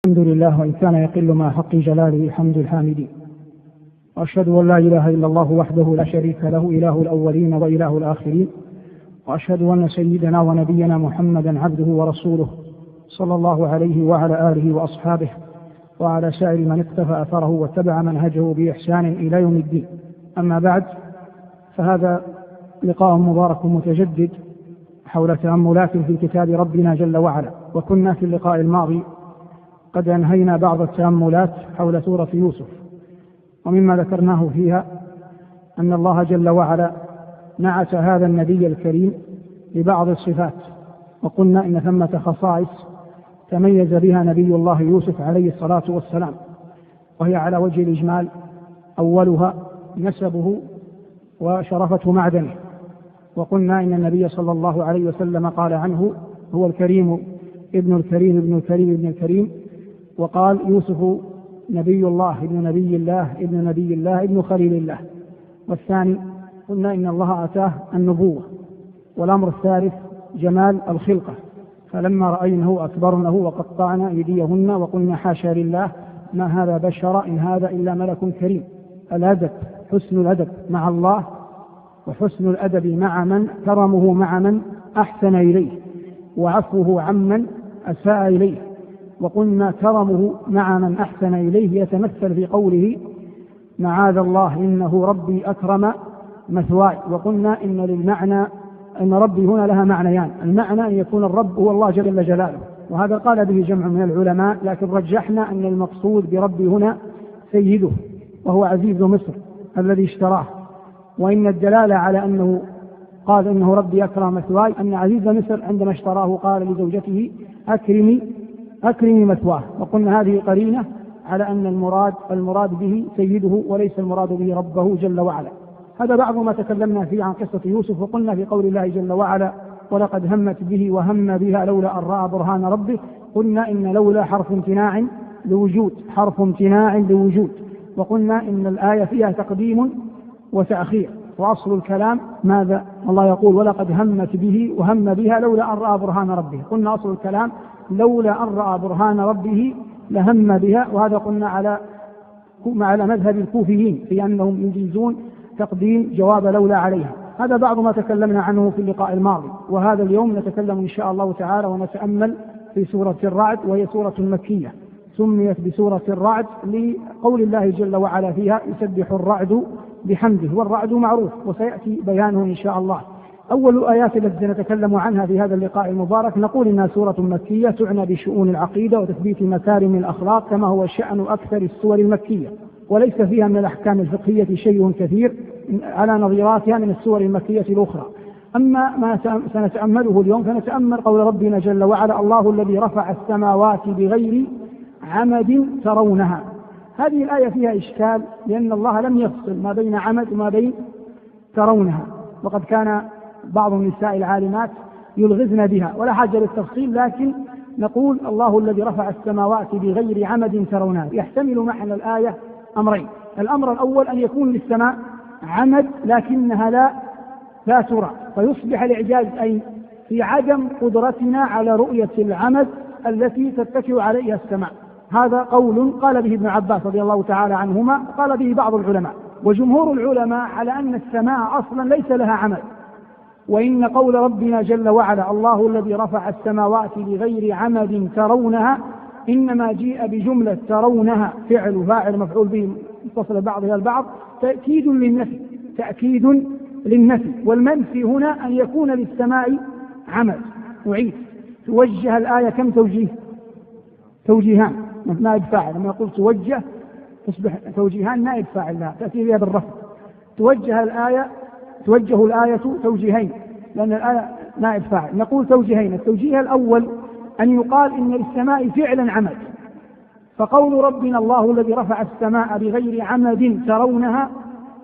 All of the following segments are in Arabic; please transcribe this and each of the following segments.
الحمد لله، وإن كان يقل مع حق جلاله حمد الحامدين، وأشهد أن لا إله إلا الله وحده لا شريك له، إله الأولين وإله الآخرين، وأشهد أن سيدنا ونبينا محمدا عبده ورسوله صلى الله عليه وعلى آله وأصحابه وعلى سائر من اقتفى أثره واتبع منهجه بإحسان إلى يوم الدين. أما بعد، فهذا لقاء مبارك متجدد حول تأملات في كتاب ربنا جل وعلا. وكنا في اللقاء الماضي قد أنهينا بعض التأملات حول سورة يوسف، ومما ذكرناه فيها أن الله جل وعلا نعت هذا النبي الكريم ببعض الصفات، وقلنا إن ثمة خصائص تميز بها نبي الله يوسف عليه الصلاة والسلام، وهي على وجه الإجمال: أولها نسبه وشرفة معدنه، وقلنا إن النبي صلى الله عليه وسلم قال عنه: هو الكريم ابن الكريم ابن الكريم ابن الكريم، وقال يوسف نبي الله ابن نبي الله ابن نبي الله ابن خليل الله. والثاني قلنا إن الله آتاه النبوة. والأمر الثالث جمال الخلقة، فلما رأينه أكبرنه وقطعنا أيديهن وقلنا: حاشا لله، ما هذا بشر إن هذا إلا ملك كريم. الأدب، حسن الأدب مع الله، وحسن الأدب مع من كرمه مع من أحسن إليه، وعفوه عمن أساء إليه. وقلنا كرمه مع من أحسن إليه يتمثل في قوله: معاذ الله إنه ربي أكرم مثواي. وقلنا إن للمعنى أن ربي هنا لها معنيان: المعنى أن يكون الرب هو الله جل جلاله، وهذا قال به جمع من العلماء، لكن رجحنا أن المقصود بربي هنا سيده، وهو عزيز مصر الذي اشتراه. وإن الدلالة على أنه قال إنه ربي أكرم مثواي أن عزيز مصر عندما اشتراه قال لزوجته: أكرمي مثواه. وقلنا هذه قرينة على أن المراد به سيده وليس المراد به ربه جل وعلا. هذا بعض ما تكلمنا فيه عن قصة يوسف. وقلنا في قول الله جل وعلا: ولقد همت به وهم بها لولا أن رأى برهان ربه. قلنا إن لولا حرف امتناع لوجود، حرف امتناع لوجود. وقلنا إن الآية فيها تقديم وتأخير، وأصل الكلام ماذا؟ الله يقول: ولقد همت به وهم بها لولا أن رأى برهان ربه. قلنا أصل الكلام لولا أن رأى برهان ربه لهم بها، وهذا قلنا على مذهب الكوفيين في أنهم يجيزون تقديم جواب لولا عليها. هذا بعض ما تكلمنا عنه في اللقاء الماضي. وهذا اليوم نتكلم إن شاء الله تعالى ونتأمل في سورة الرعد، وهي سورة مكية سميت بسورة الرعد لقول الله جل وعلا فيها: يسبح الرعد بحمده. والرعد معروف وسيأتي بيانه إن شاء الله. أول الآيات التي نتكلم عنها في هذا اللقاء المبارك نقول إنها سورة مكية تعنى بشؤون العقيدة وتثبيت مكارم الأخلاق، كما هو شأن أكثر السور المكية، وليس فيها من الأحكام الفقهية شيء كثير على نظيراتها من السور المكية الأخرى. أما ما سنتأمله اليوم فنتأمل قول ربنا جل وعلا: الله الذي رفع السماوات بغير عمد ترونها. هذه الآية فيها إشكال، لأن الله لم يفصل ما بين عمد وما بين ترونها، وقد كان بعض النساء العالمات يلغزن بها، ولا حاجة للتفصيل، لكن نقول: الله الذي رفع السماوات بغير عمد ترونها. يحتمل معنى الآية أمرين: الأمر الأول أن يكون للسماء عمد لكنها لا ترى، فيصبح الإعجاز أي في عدم قدرتنا على رؤية العمد التي تتكئ عليها السماء. هذا قول قال به ابن عباس رضي الله تعالى عنهما، قال به بعض العلماء. وجمهور العلماء على أن السماء أصلا ليس لها عمد. وإن قول ربنا جل وعلا: الله الذي رفع السماوات بغير عمد ترونها، إنما جيء بجملة ترونها فعل فاعل مفعول به متصل بعضها البعض تأكيد للنفي. والمنفي هنا أن يكون للسماء عمد. وعيد توجه الآية كم توجيهان نائب فاعل. لما يقول توجه تصبح توجيهان نائب فاعل، لا تأتي بها بالرفع. توجه الآية توجيهين، لأن الآية نائب فاعل. نقول توجيهين: التوجيه الأول أن يقال إن للسماء فعلا عمد، فقول ربنا: الله الذي رفع السماء بغير عمد ترونها،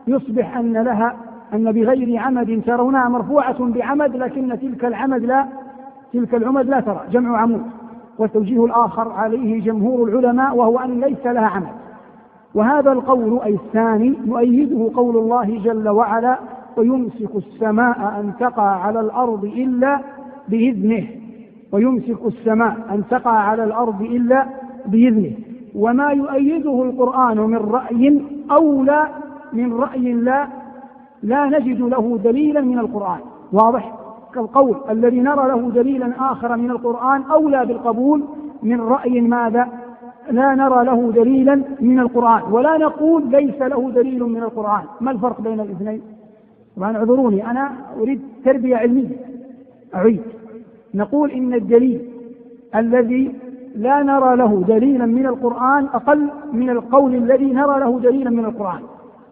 يصبح أن بغير عمد ترونها مرفوعة بعمد، لكن تلك العمد لا ترى، جمع عمود. والتوجيه الآخر عليه جمهور العلماء، وهو أن ليس لها عمد. وهذا القول أي الثاني يؤيده قول الله جل وعلا: ويمسك السماء أن تقع على الأرض إلا بإذنه. ويمسك السماء أن تقع على الأرض إلا بإذنه. وما يؤيده القرآن من رأي أولى من رأي لا نجد له دليلا من القرآن، واضح؟ كالقول الذي نرى له دليلا آخر من القرآن أولى بالقبول من رأي ماذا؟ لا نرى له دليلا من القرآن، ولا نقول ليس له دليل من القرآن. ما الفرق بين الاثنين؟ طبعا اعذروني، أنا أريد تربية علمية، أعيد. نقول إن الدليل الذي لا نرى له دليلا من القرآن أقل من القول الذي نرى له دليلا من القرآن،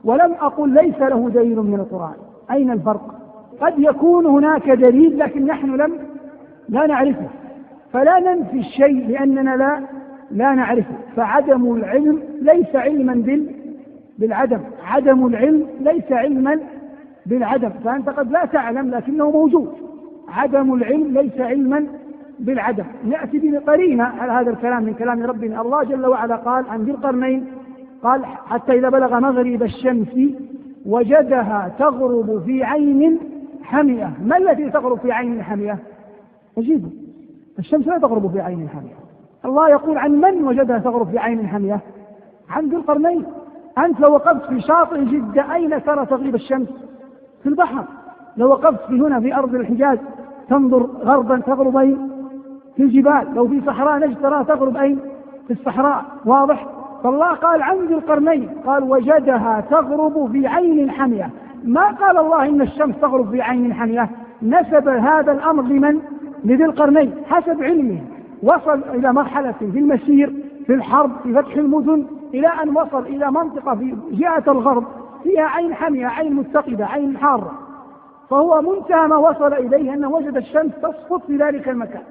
ولم أقل ليس له دليل من القرآن. أين الفرق؟ قد يكون هناك دليل لكن نحن لا نعرفه، فلا ننفي الشيء لأننا لا نعرفه. فعدم العلم ليس علما بالعدم، عدم العلم ليس علما بالعدم، فأنت قد لا تعلم لكنه موجود. عدم العلم ليس علما بالعدم. نأتي بقرينة على هذا الكلام من كلام ربنا. الله جل وعلا قال عن ذي القرنين، قال حتى إذا بلغ مغرب الشمس وجدها تغرب في عين حمية. ما التي تغرب في عين حمية؟ أجيبوا، الشمس لا تغرب في عين حمية. الله يقول عن من وجدها تغرب في عين حمية؟ عن ذي القرنين. أنت لو وقفت في شاطئ جدة أين ترى تغيب الشمس؟ في البحر. لو وقفت في هنا في أرض الحجاز تنظر غربا تغرب أين؟ في الجبال. لو في صحراء نجد ترى تغرب أين؟ في الصحراء، واضح؟ فالله قال عن ذي القرنين، قال وجدها تغرب في عين حمية. ما قال الله إن الشمس تغرب في عين حمية، نسب هذا الأمر لمن؟ لذي القرنين حسب علمه. وصل إلى مرحلة في المسير في الحرب في فتح المدن إلى أن وصل إلى منطقة في جهة الغرب فيها عين حمية، عين متقدة، عين حارة. فهو منتهى ما وصل إليه أنه وجد الشمس تسقط في ذلك المكان.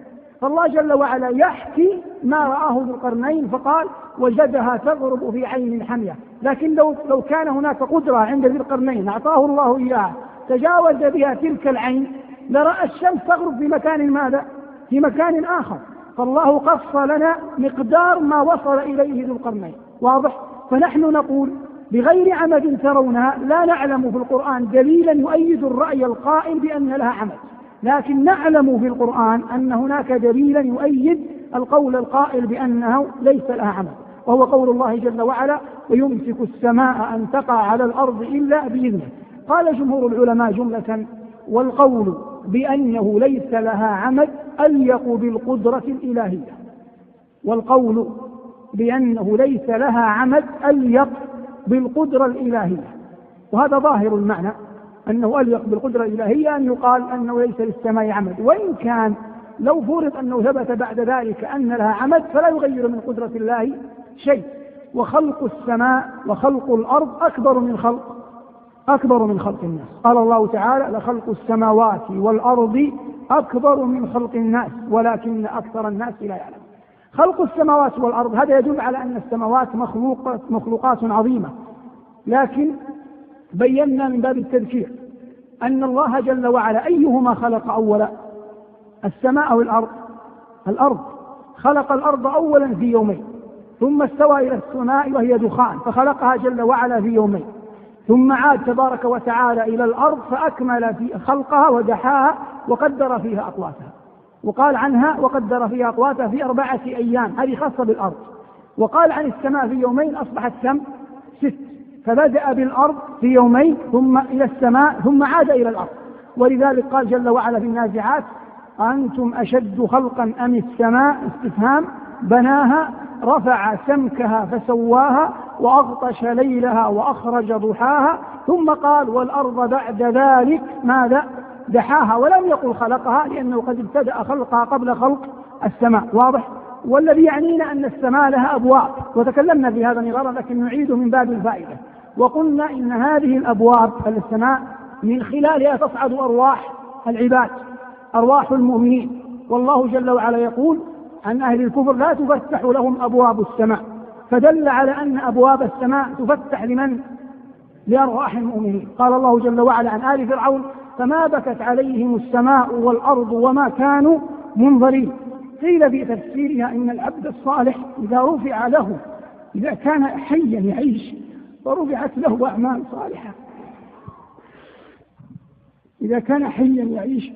فالله جل وعلا يحكي ما رآه ذو القرنين فقال وجدها تغرب في عين حمية. لكن لو كان هناك قدرة عند ذي القرنين أعطاه الله إياها تجاوز بها تلك العين لرأى الشمس تغرب في مكان ماذا؟ في مكان آخر. فالله قص لنا مقدار ما وصل إليه ذو القرنين، واضح؟ فنحن نقول بغير عمد ترونها لا نعلم في القرآن دليلا يؤيد الرأي القائل بأن لها عمد، لكن نعلم في القرآن أن هناك دليلا يؤيد القول القائل بأنه ليس لها عمد، وهو قول الله جل وعلا ويمسك السماء أن تقع على الأرض إلا بإذنه. قال جمهور العلماء جملة والقول بأنه ليس لها عمد أليق بالقدرة الإلهية، والقول بأنه ليس لها عمد أليق بالقدرة الإلهية. وهذا ظاهر المعنى أنه أليق بالقدرة الإلهية أن يقال أنه ليس للسماء عمد، وإن كان لو فرض أنه ثبت بعد ذلك أن لها عمد فلا يغير من قدرة الله شيء. وخلق السماء وخلق الأرض أكبر من خلق الناس. قال الله تعالى لخلق السماوات والأرض أكبر من خلق الناس ولكن أكثر الناس لا يعلم. خلق السماوات والأرض هذا يدل على أن السماوات مخلوقات عظيمة، لكن بينا من باب التذكير أن الله جل وعلا أيهما خلق أولا؟ السماء أو الأرض؟ الأرض. خلق الأرض أولا في يومين، ثم استوى إلى السماء وهي دخان فخلقها جل وعلا في يومين، ثم عاد تبارك وتعالى إلى الأرض فأكمل في خلقها ودحاها وقدر فيها أقواتها. وقال عنها وقدر فيها أقواتها في 4 أيام، هذه خاصة بالأرض. وقال عن السماء في يومين أصبحت كم؟ 6. فبدأ بالأرض في يومين ثم إلى السماء ثم عاد إلى الأرض. ولذلك قال جل وعلا في النازعات أنتم أشد خلقا أم السماء؟ استفهام. بناها رفع سمكها فسواها وأغطش ليلها وأخرج ضحاها، ثم قال والأرض بعد ذلك ماذا؟ دحاها، ولم يقل خلقها لأنه قد ابتدأ خلقها قبل خلق السماء، واضح؟ والذي يعنينا أن السماء لها أبواب، وتكلمنا في هذا مرارا لكن نعيده من باب الفائدة. وقلنا إن هذه الأبواب السماء من خلالها تصعد أرواح العباد، أرواح المؤمنين. والله جل وعلا يقول عن أهل الكفر لا تفتح لهم أبواب السماء، فدل على أن أبواب السماء تفتح لمن؟ لأرواح المؤمنين. قال الله جل وعلا عن آل فرعون فما بكت عليهم السماء والأرض وما كانوا منظرين. قيل في تفسيرها إن العبد الصالح إذا رفع له، إذا كان حيا يعيش ورفعت له أعمال صالحة، إذا كان حيا يعيش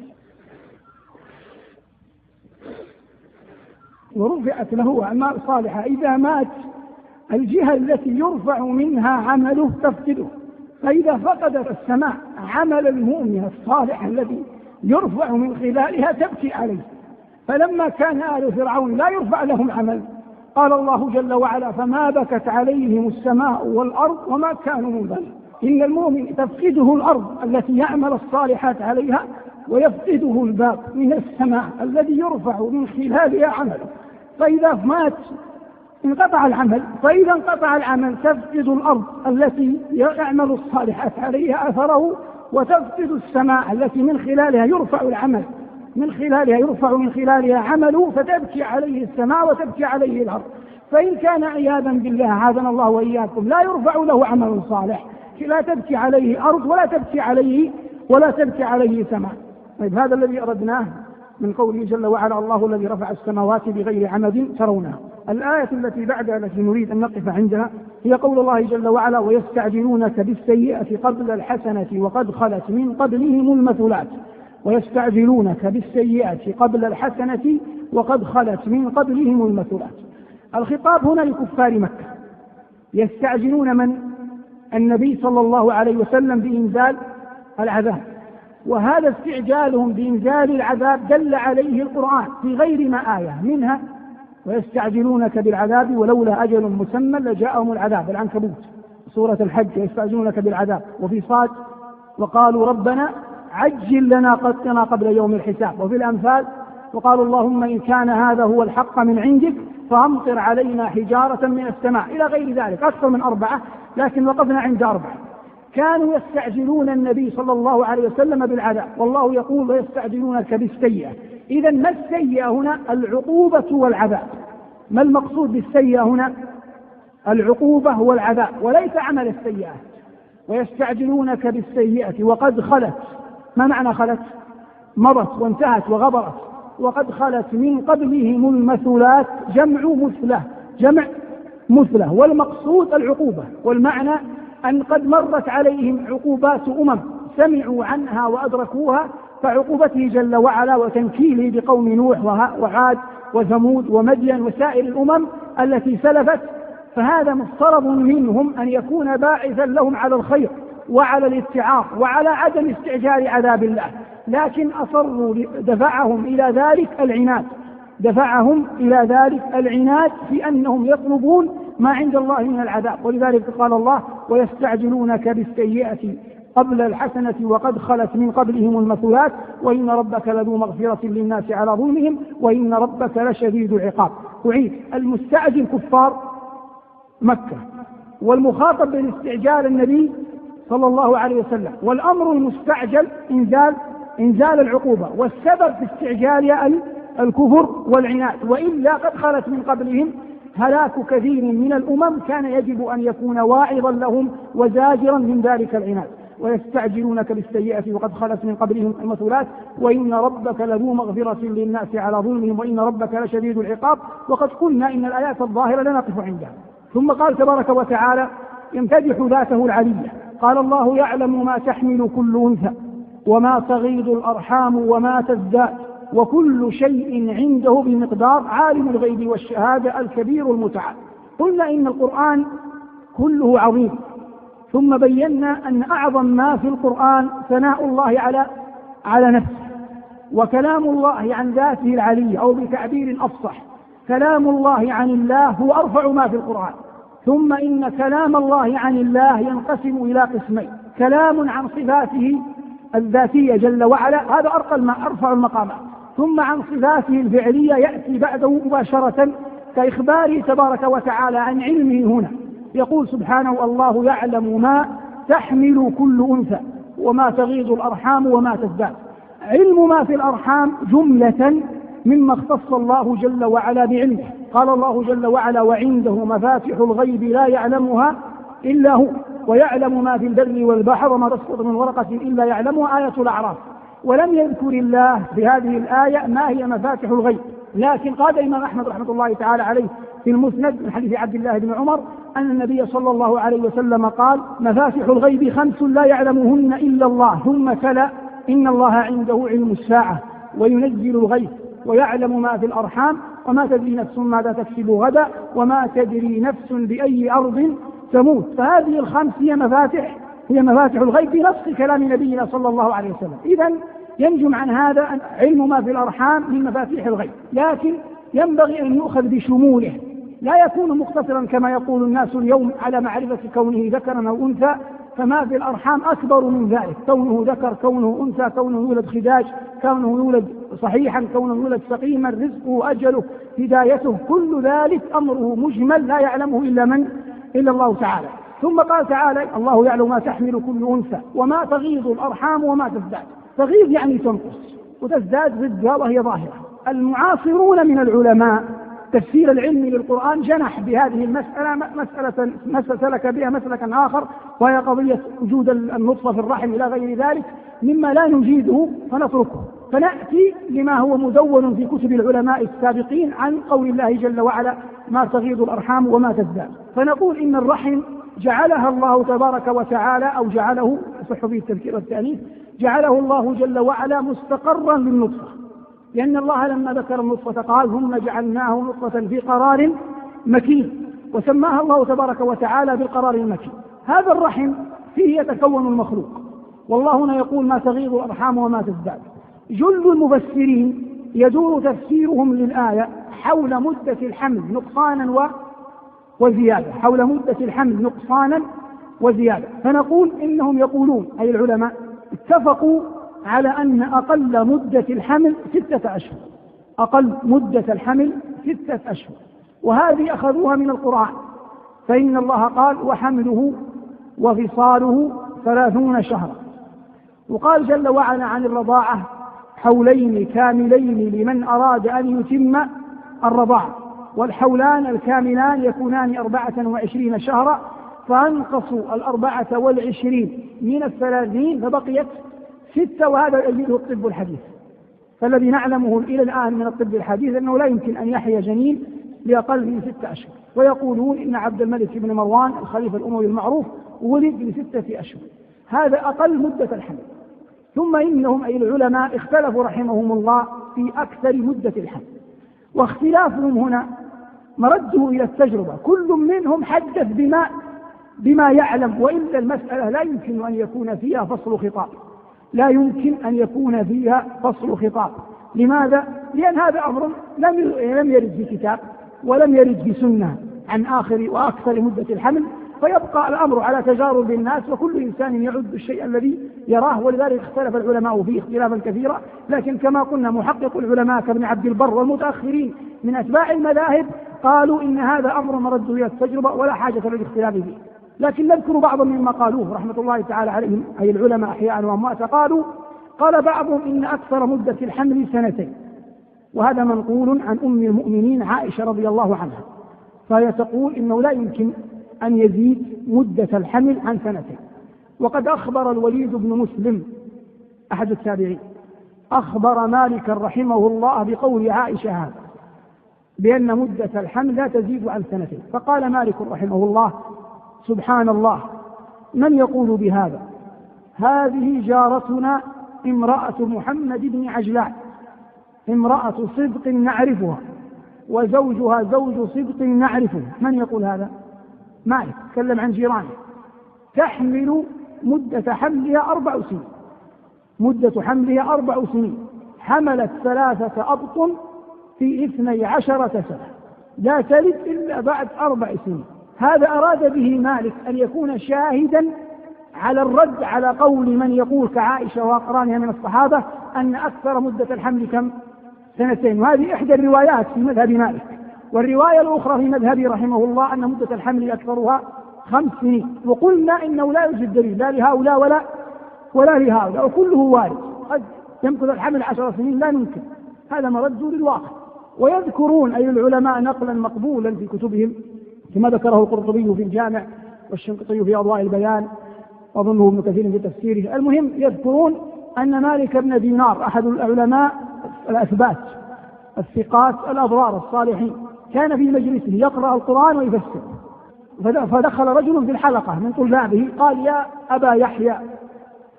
ورفعت له أعمال صالحة، إذا مات الجهة التي يرفع منها عمله تفقده، فإذا فقدت السماء عمل المؤمن الصالح الذي يرفع من خلالها تبكي عليه. فلما كان آل فرعون لا يرفع لهم عمل، قال الله جل وعلا: فما بكت عليهم السماء والأرض وما كانوا منظرين. إن المؤمن تفقده الأرض التي يعمل الصالحات عليها، ويفقده الباب من السماء الذي يرفع من خلالها عمله، فإذا مات انقطع العمل، فإذا انقطع العمل تفقد الأرض التي يعمل الصالحات عليها أثره، وتفقد السماء التي من خلالها يرفع العمل، من خلالها عمله، فتبكي عليه السماء وتبكي عليه الأرض. فإن كان عياذا بالله عاذنا الله وإياكم لا يرفع له عمل صالح، لا تبكي عليه أرض ولا تبكي عليه سماء. طيب، هذا الذي أردناه من قوله جل وعلا: الله الذي رفع السماوات بغير عمد ترونها. الآية التي بعدها التي نريد أن نقف عندها هي قول الله جل وعلا: ويستعجلونك بالسيئة قبل الحسنة وقد خلت من قبلهم المثلات. ويستعجلونك بالسيئة قبل الحسنة وقد خلت من قبلهم المثلات. الخطاب هنا لكفار مكة، يستعجلون من؟ النبي صلى الله عليه وسلم بإنزال العذاب، وهذا استعجالهم بإنزال العذاب دل عليه القرآن في غير ما آية منها: ويستعجلونك بالعذاب ولولا أجل مسمى لجاءهم العذاب، العنكبوت، سورة الحج يستعجلونك بالعذاب، وفي صاد: وقالوا ربنا عجل لنا قطنا قبل يوم الحساب، وفي الأنفال: وقالوا اللهم إن كان هذا هو الحق من عندك فأمطر علينا حجارة من السماء، إلى غير ذلك، أكثر من 4، لكن وقفنا عند 4. كانوا يستعجلون النبي صلى الله عليه وسلم بالعذاب، والله يقول: ويستعجلونك بالسيئة. إذن ما السيئة هنا؟ العقوبة والعذاب. ما المقصود بالسيئة هنا؟ العقوبة والعذاب، وليس عمل السيئات. ويستعجلونك بالسيئة وقد خلت. ما معنى خلت؟ مضت وانتهت وغبرت. وقد خلت من قبلهم المثلات، جمع مثلة، والمقصود العقوبة، والمعنى أن قد مرت عليهم عقوبات سمعوا عنها وأدركوها، فعقوبته جل وعلا وتنكيله بقوم نوح وعاد وثمود ومدين وسائر الأمم التي سلفت، فهذا مفترض منهم أن يكون باعثا لهم على الخير وعلى الاتعاظ وعلى عدم استعجال عذاب الله، لكن أصروا، دفعهم إلى ذلك العناد في أنهم يطلبون ما عند الله من العذاب. ولذلك قال الله: ويستعجلونك بالسيئة قبل الحسنة وقد خلت من قبلهم المثلات وإن ربك لذو مغفرة للناس على ظلمهم وإن ربك لشديد العقاب. أعيد: المستعجل كفار مكة، والمخاطب بالاستعجال النبي صلى الله عليه وسلم، والأمر المستعجل إنزال العقوبة، والسبب في استعجالها الكفر والعناد، وإلا قد خلت من قبلهم هلاك كثير من الأمم كان يجب أن يكون واعظا لهم وزاجرا من ذلك العناد. ويستعجلونك بالسيئة وقد خلت من قبلهم المثلات وإن ربك لذو مغفرة للناس على ظلمهم وإن ربك لشديد العقاب. وقد قلنا إن الآيات الظاهرة لا نقف عندها. ثم قال تبارك وتعالى يمتدح ذاته العلية، قال: الله يعلم ما تحمل كل أنثى وما تغيض الأرحام وما تزداد وكل شيء عنده بمقدار، عالم الغيب والشهادة الكبير المتعال. قلنا إن القرآن كله عظيم، ثم بينا أن أعظم ما في القرآن ثناء الله على نفسه، وكلام الله عن ذاته العلية، أو بتعبير أفصح كلام الله عن الله هو أرفع ما في القرآن. ثم إن كلام الله عن الله ينقسم إلى قسمين: كلام عن صفاته الذاتية جل وعلا، هذا أرفع المقامات، ثم عن صفاته الفعلية يأتي بعده مباشرة كإخباره تبارك وتعالى عن علمه. هنا يقول سبحانه: الله يعلم ما تحمل كل أنثى وما تغيض الأرحام وما تزداد. علم ما في الأرحام جملة مما اختص الله جل وعلا بعلمه. قال الله جل وعلا: وعنده مفاتح الغيب لا يعلمها إلا هو ويعلم ما في البر والبحر وما تسقط من ورقة إلا يعلمها، آية الأعراف. ولم يذكر الله في هذه الآية ما هي مفاتح الغيب، لكن قال الإمام أحمد رحمة الله تعالى عليه في المسند من حديث عبد الله بن عمر أن النبي صلى الله عليه وسلم قال: مفاتح الغيب 5 لا يعلمهن إلا الله، ثم تلا: إن الله عنده علم الساعة وينزل الغيث ويعلم ما في الأرحام وما تدري نفس ماذا تكسب غدا وما تدري نفس بأي أرض تموت. فهذه الخمس هي مفاتح الغيب بنص كلام نبينا صلى الله عليه وسلم. إذن ينجم عن هذا علم ما في الأرحام من مفاتيح الغيب، لكن ينبغي أن يؤخذ بشموله، لا يكون مقتصرا كما يقول الناس اليوم على معرفة كونه ذكرا أو أنثى، فما في الأرحام أكبر من ذلك، كونه ذكر، كونه أنثى، كونه يولد خداج، كونه يولد صحيحا، كونه يولد سقيما، رزقه، أجله، هدايته، كل ذلك أمره مجمل لا يعلمه إلا الله تعالى. ثم قال تعالى: الله يعلم ما تحمل كل أنثى وما تغيض الأرحام وما تزداد. تغيض يعني تنقص، وتزداد ضدها وهي ظاهرة. المعاصرون من العلماء تفسير العلم للقرآن جنح بهذه مسألة سلك بها مسلكا آخر، وهي قضية وجود النطفة في الرحم إلى غير ذلك مما لا نجيده فنتركه، فنأتي لما هو مدون في كتب العلماء السابقين عن قول الله جل وعلا: ما تغيض الأرحام وما تزداد. فنقول إن الرحم جعلها الله تبارك وتعالى، أو جعله، يصح فيه التذكير والتأنيث، جعله الله جل وعلا مستقرا للنطفة، لأن الله لما ذكر النطفة قال: ثم جعلناه نطفة في قرار مكين، وسماها الله تبارك وتعالى بالقرار المكين. هذا الرحم فيه يتكون المخلوق، والله هنا يقول: ما تغيض الأرحام وما تزداد. جل المفسرين يدور تفسيرهم للآية حول مدة الحمل نقصانا وزيادة، حول مدة الحمل نقصانا وزيادة. فنقول إنهم يقولون، أي العلماء، اتفقوا على أن أقل مدة الحمل 6 أشهر، أقل مدة الحمل 6 أشهر، وهذه أخذوها من القرآن، فإن الله قال: وحمله وفصاله 30 شهرا. وقال جل وعلا عن الرضاعة: حولين كاملين لمن أراد أن يتم الرضاعة، والحولان الكاملان يكونان 24 شهرا، فأنقصوا 24 من 30 فبقيت 6، وهذا يجده الطب الحديث. فالذي نعلمه إلى الآن من الطب الحديث أنه لا يمكن أن يحيى جنين لأقل من 6 أشهر. ويقولون إن عبد الملك بن مروان الخليفة الأموي المعروف ولد ل6 أشهر، هذا أقل مدة الحمل. ثم إنهم أي العلماء اختلفوا رحمهم الله في أكثر مدة الحمل، واختلافهم هنا مرده إلى التجربة، كل منهم حدث بما يعلم، وإلا المسألة لا يمكن أن يكون فيها فصل خطاب، لا يمكن أن يكون فيها فصل خطاب. لماذا؟ لأن هذا أمر لم يرد في كتاب ولم يرد في سنة عن آخر وأكثر مدة الحمل، فيبقى الأمر على تجارب الناس، وكل إنسان يعد الشيء الذي يراه. ولذلك اختلف العلماء فيه اختلافا كثيرا، لكن كما قلنا محقق العلماء كابن عبد البر والمتأخرين من أتباع المذاهب قالوا إن هذا أمر مرد إلى التجربة ولا حاجة للاختلاف فيه. لكن نذكر بعضا مما قالوه رحمة الله تعالى عليهم، أي العلماء أحياء وأموات. قال بعضهم إن أكثر مدة الحمل 2، وهذا منقول عن أم المؤمنين عائشة رضي الله عنها، فهي تقول إنه لا يمكن أن يزيد مدة الحمل عن 2. وقد أخبر الوليد بن مسلم أحد التابعين أخبر مالك رحمه الله بقول عائشة هذا، بأن مدة الحمل لا تزيد عن 2. فقال مالك رحمه الله: سبحان الله، من يقول بهذا؟ هذه جارتنا امرأة محمد بن عجلان، امرأة صدق نعرفها، وزوجها زوج صدق نعرفه. من يقول هذا؟ مالك تكلم عن جيرانه. تحمل مدة حملها 4 سنين، مدة حملها 4 سنين، حملت 3 أبط في 12 سنة، لا تلد إلا بعد 4 سنين. هذا أراد به مالك أن يكون شاهدا على الرد على قول من يقول كعائشة وأقرانها من الصحابة أن أكثر مدة الحمل كم؟ 2. وهذه إحدى الروايات في مذهب مالك. والرواية الأخرى في مذهبه رحمه الله أن مدة الحمل أكثرها 5 سنين. وقلنا إنه لا يوجد دليل لا لهؤلاء ولا لهؤلاء، وكله وارد. قد يمكث الحمل 10 سنين، لا يمكن، هذا مرد للواقع. ويذكرون أي العلماء نقلا مقبولا في كتبهم كما ذكره القرطبي في الجامع والشنقيطي في أضواء البيان، وظنه ابن كثير في تفسيره. المهم يذكرون أن مالك بن دينار أحد العلماء الأثبات الثقات الأبرار الصالحين كان في مجلسه يقرأ القرآن ويفسر، فدخل رجل في الحلقة من طلابه قال: يا أبا يحيى،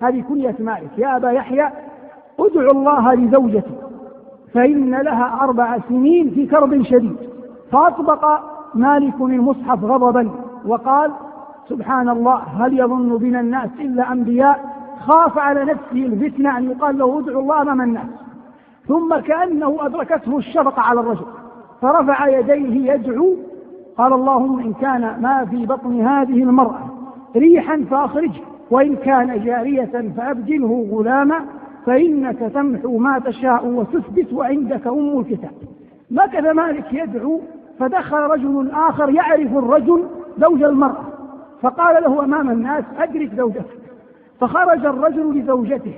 هذه كنية مالك، يا أبا يحيى ادعو الله لزوجتي فإن لها 4 سنين في كرب شديد. فأطبق مالك المصحف غضبا وقال سبحان الله هل يظن بنا الناس إلا أنبياء. خاف على نفسه الفتنة أن يقال له ادعو الله أمام الناس. ثم كأنه أدركته الشفقة على الرجل فرفع يديه يدعو قال اللهم إن كان ما في بطن هذه المرأة ريحا فأخرجه وإن كان جارية فأبدله غلاما فإنك تمحو ما تشاء وتثبت وعندك أم الكتاب. مكث مالك يدعو فدخل رجل آخر يعرف الرجل زوج المرأة فقال له أمام الناس أدرك زوجتك. فخرج الرجل لزوجته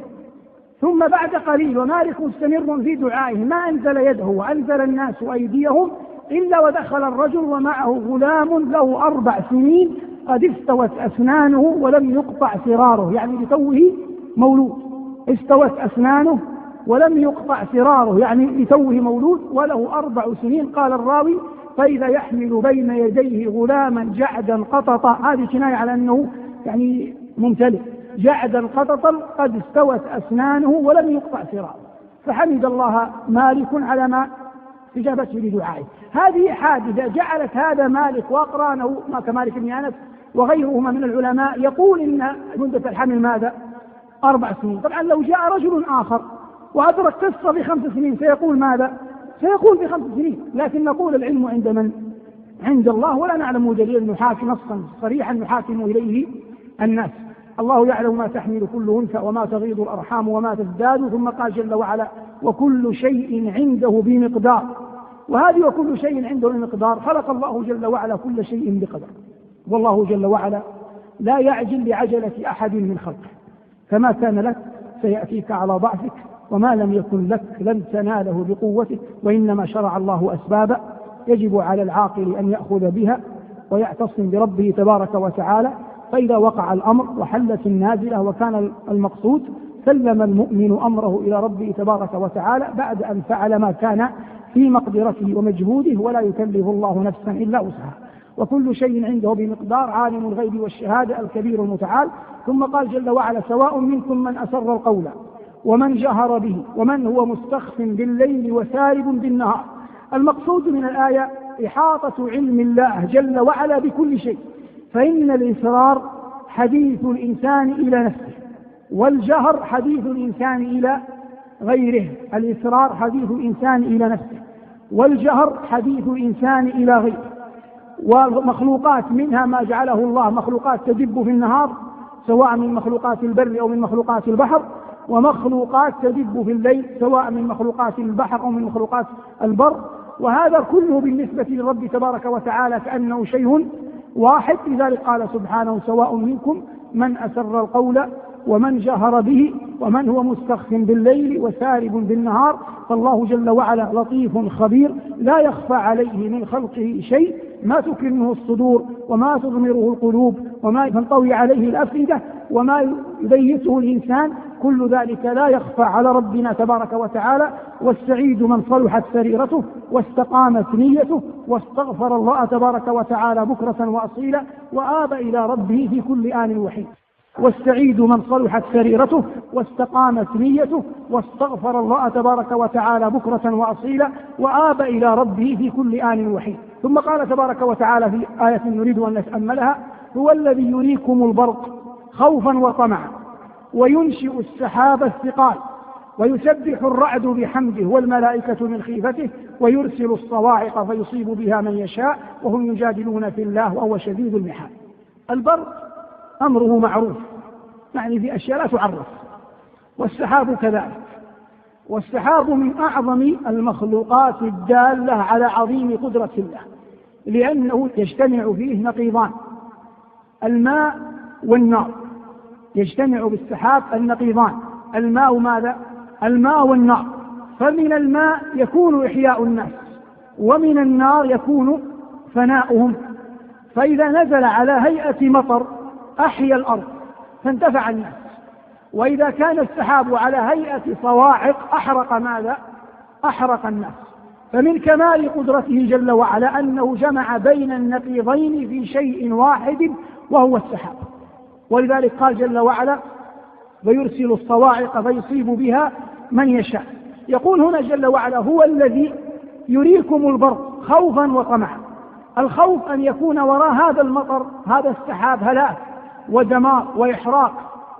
ثم بعد قليل ومالك مستمر في دعائه ما أنزل يده وأنزل الناس أيديهم إلا ودخل الرجل ومعه غلام له 4 سنين قد استوت أسنانه ولم يقطع سراره، يعني لتوه مولود. استوت أسنانه ولم يقطع سراره يعني لتوه مولود وله 4 سنين. قال الراوي فإذا يحمل بين يديه غلاما جعدا قططا، هذه كناية على أنه يعني ممتلئ، جعدا قططا قد استوت أسنانه ولم يقطع سراره. فحمد الله مالك على ما استجابته لدعائه. هذه حادثة جعلت هذا مالك وأقرانه كمالك بن أنس وغيرهما من العلماء يقول إن مدة الحمل ماذا؟ 4 سنين. طبعا لو جاء رجل آخر وأدرك قصة ب5 سنين سيقول ماذا؟ سيقول ب5 سنين. لكن نقول العلم عند من؟ عند الله، ولا نعلم دليل نحاكي نصا صريحا نحاكم إليه الناس. الله يعلم ما تحمل كل أنثى وما تغيض الأرحام وما تزداد. ثم قال جل وعلا وكل شيء عنده بمقدار. وهذه وكل شيء عنده بمقدار خلق الله جل وعلا كل شيء بقدر. والله جل وعلا لا يعجل لعجلة أحد من خلقه. فما كان لك سيأتيك على ضعفك وما لم يكن لك لن تناله بقوتك. وإنما شرع الله أسبابا يجب على العاقل أن يأخذ بها ويعتصم بربه تبارك وتعالى. فإذا وقع الأمر وحلت النازلة وكان المقصود سلم المؤمن أمره إلى ربه تبارك وتعالى بعد أن فعل ما كان في مقدرته ومجهوده، ولا يكلف الله نفسا إلا وسعها. وكل شيء عنده بمقدار عالم الغيب والشهادة الكبير المتعال. ثم قال جل وعلا سواء منكم من أسر القول ومن جهر به ومن هو مستخف بالليل وسارب بالنهار. المقصود من الآية إحاطة علم الله جل وعلا بكل شيء. فإن الإسرار حديث الإنسان إلى نفسه والجهر حديث الإنسان إلى غيره. الإسرار حديث الإنسان إلى نفسه والجهر حديث الإنسان إلى غيره. ومخلوقات منها ما جعله الله مخلوقات تدب في النهار سواء من مخلوقات البر أو من مخلوقات البحر، ومخلوقات تدب في الليل سواء من مخلوقات البحر أو من مخلوقات البر. وهذا كله بالنسبة للرب تبارك وتعالى كأنه شيء واحد. لذلك قال سبحانه سواء منكم من أسر القول ومن جهر به ومن هو مستخف بالليل وسارب بالنهار. فالله جل وعلا لطيف خبير لا يخفى عليه من خلقه شيء، ما تكنه الصدور وما تضمره القلوب وما تنطوي عليه الأفئدة وما يبيته الإنسان، كل ذلك لا يخفى على ربنا تبارك وتعالى. والسعيد من صلحت سريرته واستقامت نيته واستغفر الله تبارك وتعالى بكرة وأصيلا وآب إلى ربه في كل آن وحين. والسعيد من صلحت سريرته واستقامت نيته واستغفر الله تبارك وتعالى بكرة وأصيلا وآب إلى ربه في كل آن وحين. ثم قال تبارك وتعالى في آية نريد أن نتأملها هو الذي يريكم البرق خوفا وطمعا وينشئ السحاب الثقال ويسبح الرعد بحمده والملائكة من خيفته ويرسل الصواعق فيصيب بها من يشاء وهم يجادلون في الله وهو شديد المحال. البرق أمره معروف، يعني في أشياء لا تعرف، والسحاب كذلك. والسحاب من أعظم المخلوقات الدالة على عظيم قدرة الله، لأنه يجتمع فيه نقيضان الماء والنار. يجتمع بالسحاب النقيضان الماء ماذا؟ الماء والنار. فمن الماء يكون إحياء الناس ومن النار يكون فناؤهم. فإذا نزل على هيئة مطر أحيا الأرض فانتفع الناس، وإذا كان السحاب على هيئة صواعق أحرق ماذا؟ أحرق الناس. فمن كمال قدرته جل وعلا أنه جمع بين النقيضين في شيء واحد وهو السحاب. ولذلك قال جل وعلا ويرسل الصواعق فيصيب بها من يشاء يقول هنا جل وعلا: هو الذي يريكم البرق خوفا وطمعا. الخوف أن يكون وراء هذا المطر، هذا السحاب، هلاك ودمار وإحراق،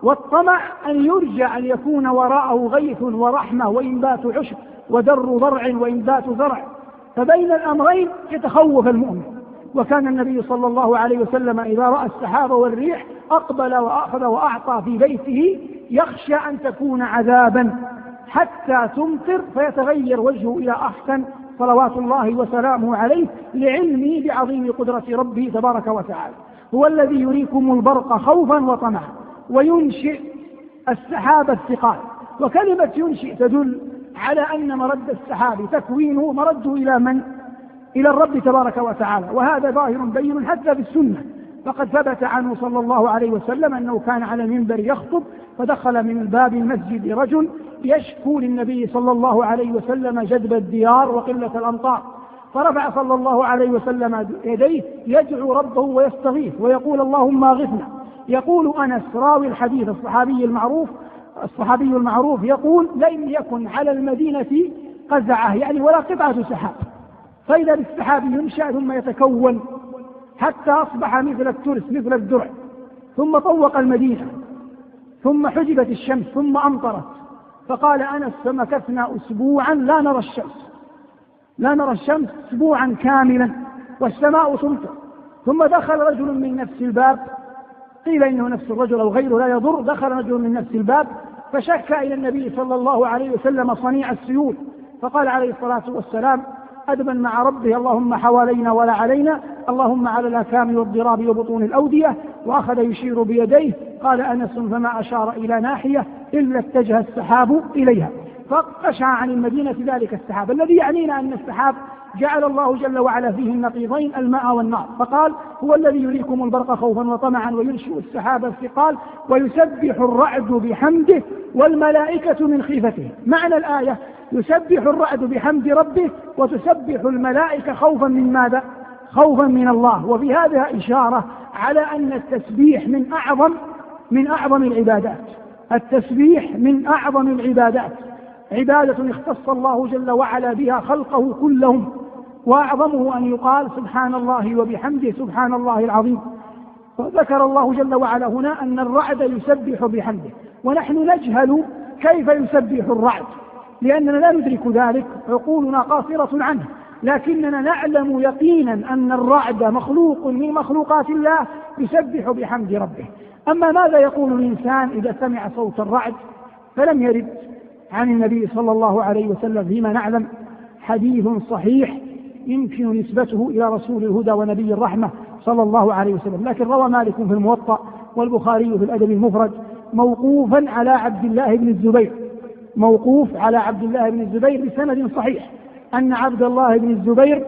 والطمع أن يرجى أن يكون وراءه غيث ورحمة وإنبات عشب ودر ضرع وإنبات زرع. فبين الأمرين يتخوف المؤمن. وكان النبي صلى الله عليه وسلم إذا رأى السحاب والريح أقبل وأخذ وأعطى في بيته، يخشى أن تكون عذابا حتى تمطر فيتغير وجهه إلى أحسن صلوات الله وسلامه عليه، لعلمه بعظيم قدرة ربه تبارك وتعالى. هو الذي يريكم البرق خوفا وطمعا وينشئ السحاب الثقال. وكلمة ينشئ تدل على أن مرد السحاب تكوينه مرده إلى من؟ إلى الرب تبارك وتعالى، وهذا ظاهر بين حتى في السنة. فقد ثبت عنه صلى الله عليه وسلم أنه كان على المنبر يخطب، فدخل من باب المسجد رجل يشكو للنبي صلى الله عليه وسلم جدب الديار وقلة الأمطار، فرفع صلى الله عليه وسلم يديه يدعو ربه ويستغيث ويقول: اللهم اغثنا. يقول أنس راوي الحديث الصحابي المعروف يقول: لم يكن على المدينة قزعة، يعني ولا قطعة سحاب، فإذا بالسحاب ينشأ ثم يتكون حتى أصبح مثل الترس مثل الدرع، ثم طوق المدينة، ثم حجبت الشمس، ثم أمطرت. فقال أنس: فمكثنا أسبوعا لا نرى الشمس أسبوعا كاملا والسماء تمطر. ثم دخل رجل من نفس الباب، قيل إنه نفس الرجل أو غيره لا يضر، دخل رجل من نفس الباب فشكى إلى النبي صلى الله عليه وسلم صنيع السيول، فقال عليه الصلاة والسلام أدبا مع ربه: اللهم حوالينا ولا علينا، اللهم على الأكام والضراب وبطون الأودية. وأخذ يشير بيديه. قال أنس: فما أشار إلى ناحية إلا اتجه السحاب إليها، فقشع عن المدينة ذلك السحاب. الذي يعنينا أن السحاب جعل الله جل وعلا فيه النقيضين الماء والنار، فقال: هو الذي يريكم البرق خوفا وطمعا وينشئ السحاب الثقال ويسبح الرعد بحمده والملائكة من خيفته. معنى الآية: يسبح الرعد بحمد ربه وتسبح الملائكة خوفا من ماذا؟ خوفا من الله. وفي هذا إشارة على أن التسبيح من أعظم العبادات. التسبيح من أعظم العبادات، عبادة اختص الله جل وعلا بها خلقه كلهم، وأعظمه أن يقال سبحان الله وبحمده سبحان الله العظيم. فذكر الله جل وعلا هنا أن الرعد يسبح بحمده، ونحن نجهل كيف يسبح الرعد لأننا لا ندرك ذلك، عقولنا قاصرة عنه، لكننا نعلم يقينا أن الرعد مخلوق من مخلوقات الله يسبح بحمد ربه. أما ماذا يقول الإنسان إذا سمع صوت الرعد؟ فلم يرد عن النبي صلى الله عليه وسلم فيما نعلم حديث صحيح يمكن نسبته إلى رسول الهدى ونبي الرحمة صلى الله عليه وسلم، لكن روى مالك في الموطأ والبخاري في الأدب المفرد موقوفا على عبد الله بن الزبير، موقوف على عبد الله بن الزبير بسند صحيح، أن عبد الله بن الزبير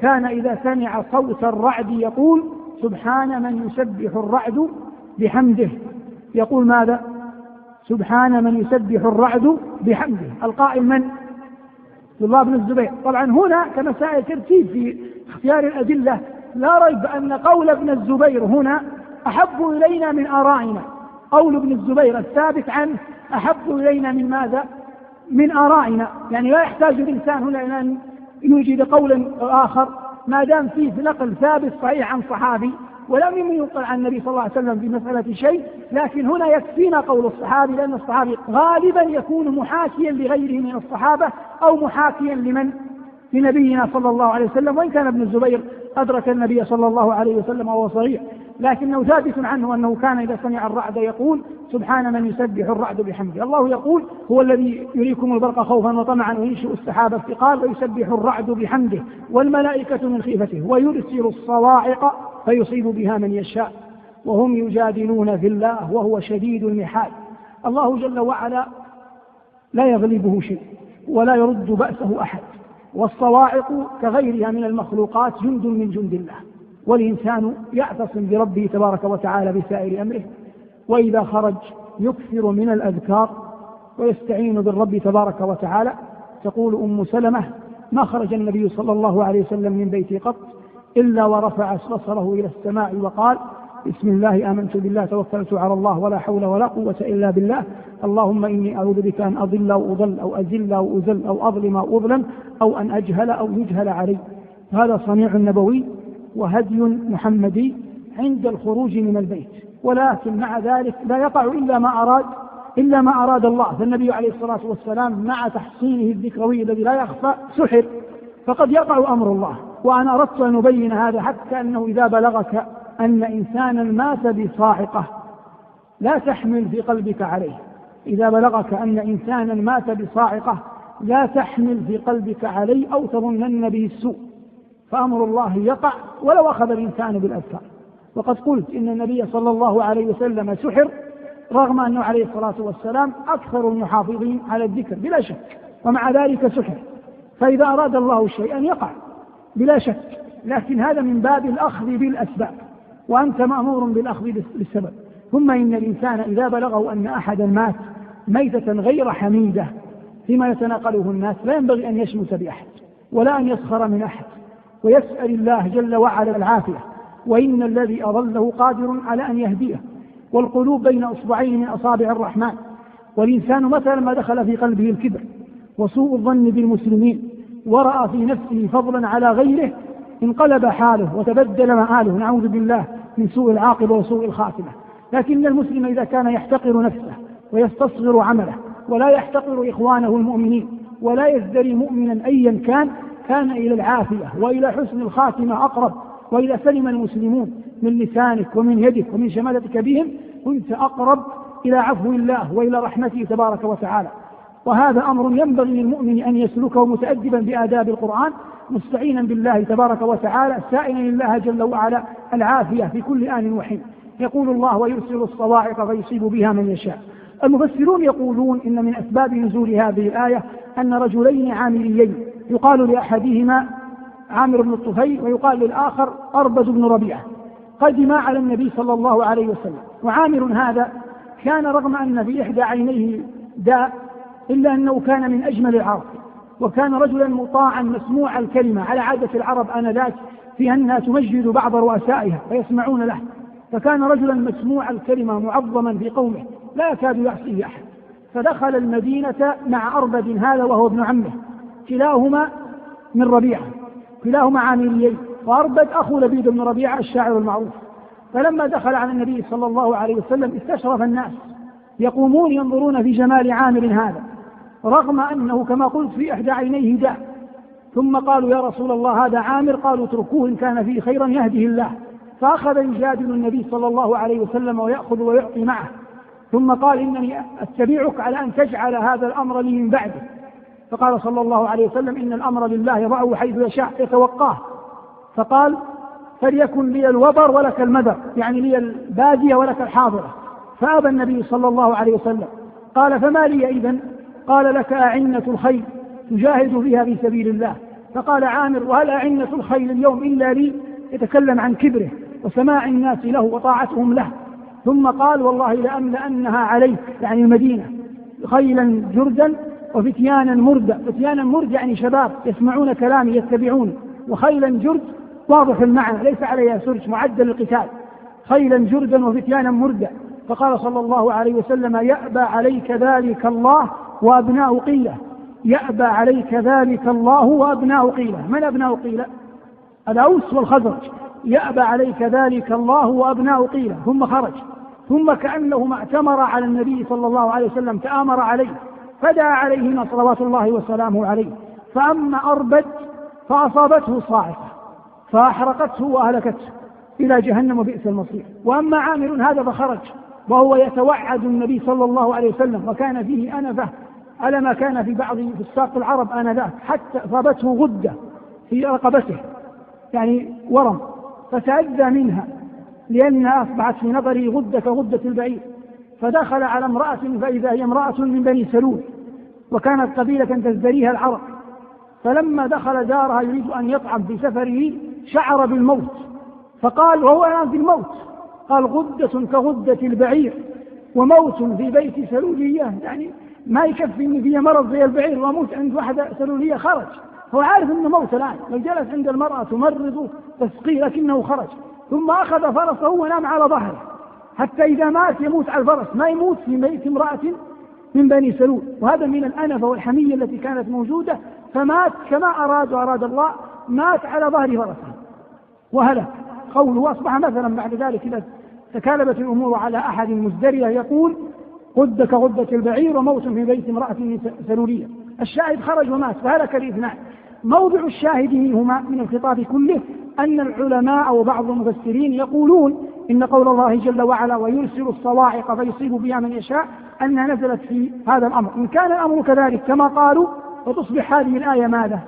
كان إذا سمع صوت الرعد يقول: سبحان من يسبح الرعد بحمده. يقول ماذا؟ سبحان من يسبح الرعد بحمده. القائل من؟ عبد الله بن الزبير. طبعا هنا كمسائل ترتيب في اختيار الأدلة، لا ريب أن قول ابن الزبير هنا أحب إلينا من آرائنا. قول ابن الزبير الثابت عنه أحب إلينا من ماذا؟ من آرائنا. يعني لا يحتاج الإنسان هنا إلى أن يوجد قولا آخر ما دام فيه نقل ثابت صحيح عن صحابي، ولم ينقل عن النبي صلى الله عليه وسلم في مسألة شيء. لكن هنا يكفينا قول الصحابي، لأن الصحابي غالبا يكون محاكيا لغيره من الصحابة أو محاكيا لمن؟ لنبينا صلى الله عليه وسلم، وإن كان ابن الزبير أدرك النبي صلى الله عليه وسلم وهو صغير، لكنه ثابت عنه أنه كان إذا سمع الرعد يقول: سبحان من يسبح الرعد بحمده. الله يقول: هو الذي يريكم البرق خوفا وطمعا وينشئ السحاب الثقال ويسبح الرعد بحمده والملائكة من خيفته ويرسل الصواعق فيصيب بها من يشاء وهم يجادلون في الله وهو شديد المحال. الله جل وعلا لا يغلبه شيء ولا يرد بأسه أحد، والصواعق كغيرها من المخلوقات جند من جند الله، والإنسان يعتصم بربه تبارك وتعالى بسائر أمره، وإذا خرج يكثر من الأذكار ويستعين بالرب تبارك وتعالى. تقول أم سلمة: ما خرج النبي صلى الله عليه وسلم من بيته قط إلا ورفع بصره إلى السماء وقال: بسم الله آمنت بالله توكلت على الله ولا حول ولا قوة إلا بالله، اللهم إني أعوذ بك أن أضل أو أضل أو أزل أو أزل أو أظلم أو أظلم أو أن أجهل أو يجهل علي. هذا صنيع نبوي وهدي محمدي عند الخروج من البيت، ولكن مع ذلك لا يقع إلا ما أراد الله. فالنبي عليه الصلاة والسلام مع تحصينه الذكروي الذي لا يخفى سحر، فقد يقع أمر الله. وأنا أردت أن أبين هذا حتى أنه إذا بلغك أن إنسانا مات بصاعقة لا تحمل في قلبك عليه، إذا بلغك أن إنسانا مات بصاعقة لا تحمل في قلبك عليه أو تظنن به السوء، فأمر الله يقع ولو أخذ الإنسان بالأذكار. وقد قلت إن النبي صلى الله عليه وسلم سحر رغم أنه عليه الصلاة والسلام أكثر المحافظين على الذكر بلا شك، ومع ذلك سحر. فإذا أراد الله شيئا يقع بلا شك، لكن هذا من باب الأخذ بالأسباب، وأنت مأمور بالأخذ بالسبب. ثم إن الإنسان إذا بلغه أن أحدا مات ميتة غير حميدة فيما يتناقله الناس لا ينبغي أن يشمت بأحد ولا أن يسخر من أحد، ويسأل الله جل وعلا العافية، وإن الذي أضله قادر على أن يهديه، والقلوب بين أصبعين من أصابع الرحمن. والإنسان مثلا ما دخل في قلبه الكبر وسوء الظن بالمسلمين ورأى في نفسه فضلا على غيره انقلب حاله وتبدل مآله، نعوذ بالله من سوء العاقبة وسوء الخاتمة. لكن المسلم إذا كان يحتقر نفسه ويستصغر عمله ولا يحتقر إخوانه المؤمنين ولا يزدري مؤمنا أيا كان إلى العافية وإلى حسن الخاتمة أقرب. وإذا سلم المسلمون من لسانك ومن يدك ومن شماتك بهم كنت أقرب إلى عفو الله وإلى رحمته تبارك وتعالى. وهذا أمر ينبغي للمؤمن أن يسلكه متأدبا بآداب القرآن، مستعينا بالله تبارك وتعالى، سائلا الله جل وعلا العافية في كل آن وحين. يقول الله: ويرسل الصواعق فيصيب بها من يشاء. المفسرون يقولون إن من أسباب نزول هذه الآية أن رجلين عامريين يقال لأحدهما عامر بن الطفيل ويقال للآخر أربد بن ربيعة قدما على النبي صلى الله عليه وسلم. وعامر هذا كان رغم أن في إحدى عينيه داء إلا أنه كان من أجمل العرب، وكان رجلا مطاعا مسموع الكلمة على عادة العرب آنذاك في أنها تمجد بعض رؤسائها فيسمعون له، فكان رجلا مسموع الكلمة معظما في قومه لا يكاد يعصيه أحد. فدخل المدينة مع أربد هذا وهو ابن عمه، كلاهما من ربيعة، كلاهما عامريين، وأربد أخو لبيد بن ربيعة الشاعر المعروف. فلما دخل على النبي صلى الله عليه وسلم استشرف الناس يقومون ينظرون في جمال عامر هذا رغم أنه كما قلت في إحدى عينيه داء. ثم قالوا: يا رسول الله هذا عامر. قالوا: اتركوه إن كان فيه خيرا يهده الله. فأخذ يجادل النبي صلى الله عليه وسلم ويأخذ ويعطي معه، ثم قال: إنني أتبعك على أن تجعل هذا الأمر لي من بعده. فقال صلى الله عليه وسلم: إن الأمر لله يضعه حيث يشاء يتوقاه. فقال: فليكن لي الوبر ولك المدر، يعني لي البادية ولك الحاضرة. فأبى النبي صلى الله عليه وسلم. قال: فما لي إذن؟ قال: لك أعنة الخيل تجاهد فيها في سبيل الله. فقال عامر: وهل أعنة الخيل اليوم إلا لي؟ يتكلم عن كبره وسماع الناس له وطاعتهم له. ثم قال: والله لأملأنها عليك، يعني المدينة، خيلا جردا وفتيانا مردا. فتيانا مرد يعني شباب يسمعون كلامي يتبعون، وخيلا جرد واضح المعنى ليس عليها سرج معدل القتال، خيلا جردا وفتيانا مردا. فقال صلى الله عليه وسلم: يأبى عليك ذلك الله وأبناء قيلة. يأبى عليك ذلك الله وأبناء قيلة. من أبناء قيلة؟ الأوس والخزرج. يأبى عليك ذلك الله وأبناء قيلة. ثم خرج، ثم كأنه ما اعتمر على النبي صلى الله عليه وسلم، تآمر عليه فدعا عليهما صلوات الله وسلامه عليه. فأما أربد فأصابته صاعقة فأحرقته وأهلكته إلى جهنم وبئس المصير. وأما عامر هذا فخرج وهو يتوعد النبي صلى الله عليه وسلم، وكان فيه أنفة على ما كان في بعض فساق العرب آنذاك، حتى أصابته غدة في رقبته يعني ورم، فتأذى منها لأنها أصبحت في نظره غدة كغدة البعير. فدخل على امرأة فإذا هي امرأة من بني سلول، وكانت قبيلة تزدريها العرب. فلما دخل دارها يريد أن يطعم في سفره شعر بالموت، فقال وهو الآن في الموت، قال: غدة كغدة البعير وموت في بيت سلولية، يعني ما يكفي إن فيها مرض زي البعير وموت عند واحدة سلولية. خرج، هو عارف أنه موت الآن، لو جلس عند المرأة تمرض تسقيه لكنه خرج. ثم أخذ فرسه ونام على ظهره حتى إذا مات يموت على الفرس، ما يموت في ميت امرأة من بني سلول. وهذا من الأنفة والحمية التي كانت موجودة، فمات كما أراد الله، مات على ظهر فرسه وهلك. قوله أصبح مثلا بعد ذلك إذا تكالبت الأمور على أحد مزدرية يقول غد كغدة البعير وموت في بيت امرأة سلولية. الشاهد خرج ومات فهلك الاثنان. موضع الشاهد منهما من الخطاب كله أن العلماء أو بعض المفسرين يقولون إن قول الله جل وعلا ويرسل الصواعق فيصيب بها من يشاء أنها نزلت في هذا الأمر. إن كان الأمر كذلك كما قالوا فتصبح هذه الآية ماذا؟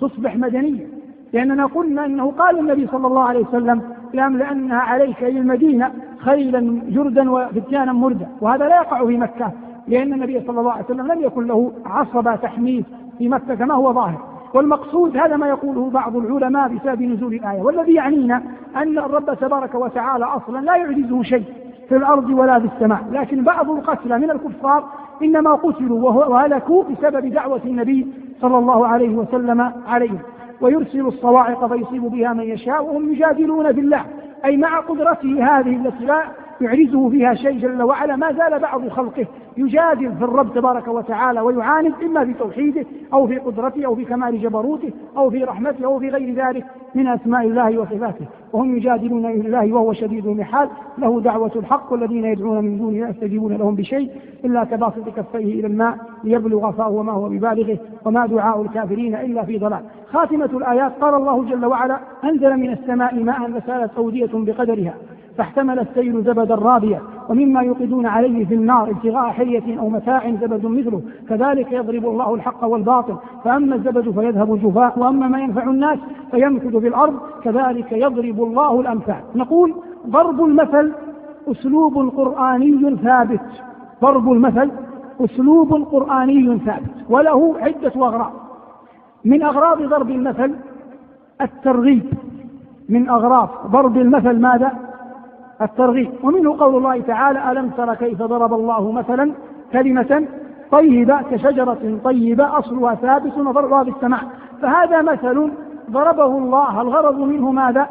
تصبح مدنية، لأننا قلنا إنه قال النبي صلى الله عليه وسلم لأملأنها عليك إلى المدينة خيلا جردا وفتيانا مردا، وهذا لا يقع في مكة لأن النبي صلى الله عليه وسلم لم يكن له عصبة تحميه في مكة كما هو ظاهر. والمقصود هذا ما يقوله بعض العلماء بسبب نزول الآية. والذي يعنينا أن الرب تبارك وتعالى أصلا لا يعجزه شيء في الأرض ولا في السماء، لكن بعض القتلى من الكفار إنما قتلوا وهلكوا بسبب دعوة النبي صلى الله عليه وسلم عليهم. ويرسل الصواعق فيصيب بها من يشاء وهم يجادلون بالله، أي مع قدرته هذه التي لا يعجزه فيها شيء جل وعلا، ما زال بعض خلقه يجادل في الرب تبارك وتعالى ويعاند إما في توحيده أو في قدرته أو في كمال جبروته أو في رحمته أو في غير ذلك من أسماء الله وصفاته، وهم يجادلون بالله وهو شديد المحال. له دعوة الحق والذين يدعون من دونه لا يستجيبون لهم بشيء إلا كباسط كفيه إلى الماء ليبلغ فاه وما هو ببالغه وما دعاء الكافرين إلا في ضلال. خاتمة الآيات قال الله جل وعلا أنزل من السماء ماء فسالت أودية بقدرها فاحتمل السيل زبدا رابيا ومما يوقدون عليه في النار ابتغاء حلية أو متاع زبد مثله كذلك يضرب الله الحق والباطل فأما الزبد فيذهب جفاء وأما ما ينفع الناس فيمكث في الأرض كذلك يضرب الله الأمثال. نقول ضرب المثل أسلوب قرآني ثابت، ضرب المثل أسلوب قرآني ثابت وله عدة أغراض. من أغراض ضرب المثل الترغيب، من أغراض ضرب المثل ماذا؟ الترغيب. ومنه قول الله تعالى ألم تر كيف ضرب الله مثلا كلمة طيبة كشجرة طيبة أصلها ثابت وفرعها في السماء. فهذا مثل ضربه الله، الغرض منه ماذا؟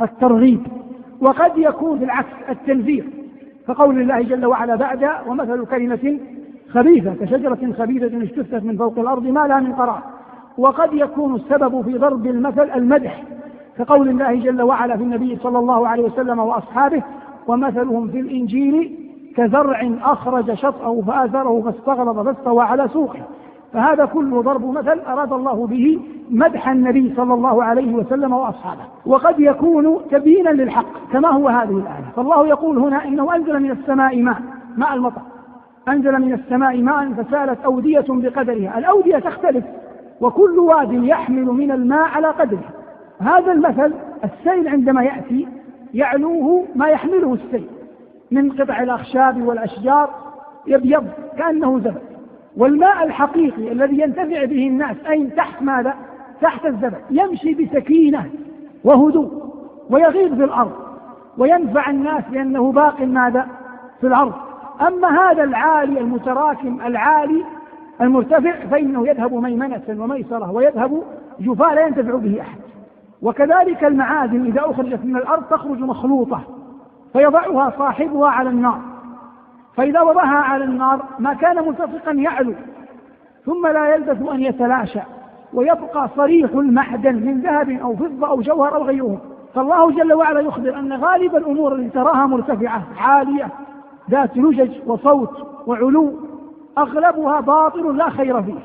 الترغيب. وقد يكون بالعكس التنفير، فقول الله جل وعلا بعد ومثل كلمة خبيثة كشجرة خبيثة اجتثت من فوق الأرض ما لها من قرار. وقد يكون السبب في ضرب المثل المدح، كقول الله جل وعلا في النبي صلى الله عليه وسلم وأصحابه ومثلهم في الإنجيل كزرع أخرج شطأه فآزره فاستغلظ فاستوى على سوقه. فهذا كله ضرب مثل أراد الله به مدح النبي صلى الله عليه وسلم وأصحابه. وقد يكون تبيينا للحق كما هو هذه الآية. فالله يقول هنا إنه أنزل من السماء ماء المطر، أنزل من السماء ماء فسالت أودية بقدرها. الأودية تختلف وكل واد يحمل من الماء على قدره. هذا المثل السيل عندما يأتي يعلوه ما يحمله السيل من قطع الأخشاب والأشجار يبيض كأنه زبد. والماء الحقيقي الذي ينتفع به الناس أين؟ تحت ماذا؟ تحت الزبد، يمشي بسكينة وهدوء ويغيب في الأرض وينفع الناس لأنه باق ماذا؟ في الأرض. أما هذا العالي المتراكم العالي المرتفع فإنه يذهب ميمنة وميسرة ويذهب جفاء لا ينتفع به أحد. وكذلك المعادن إذا أخرجت من الأرض تخرج مخلوطة فيضعها صاحبها على النار، فإذا وضعها على النار ما كان ملتصقا يعلو ثم لا يلبث أن يتلاشى ويبقى صريح المعدن من ذهب أو فضة أو جوهر أو غيره. فالله جل وعلا يخبر أن غالب الأمور التي تراها مرتفعة عالية ذات لجج وصوت وعلو أغلبها باطل لا خير فيه،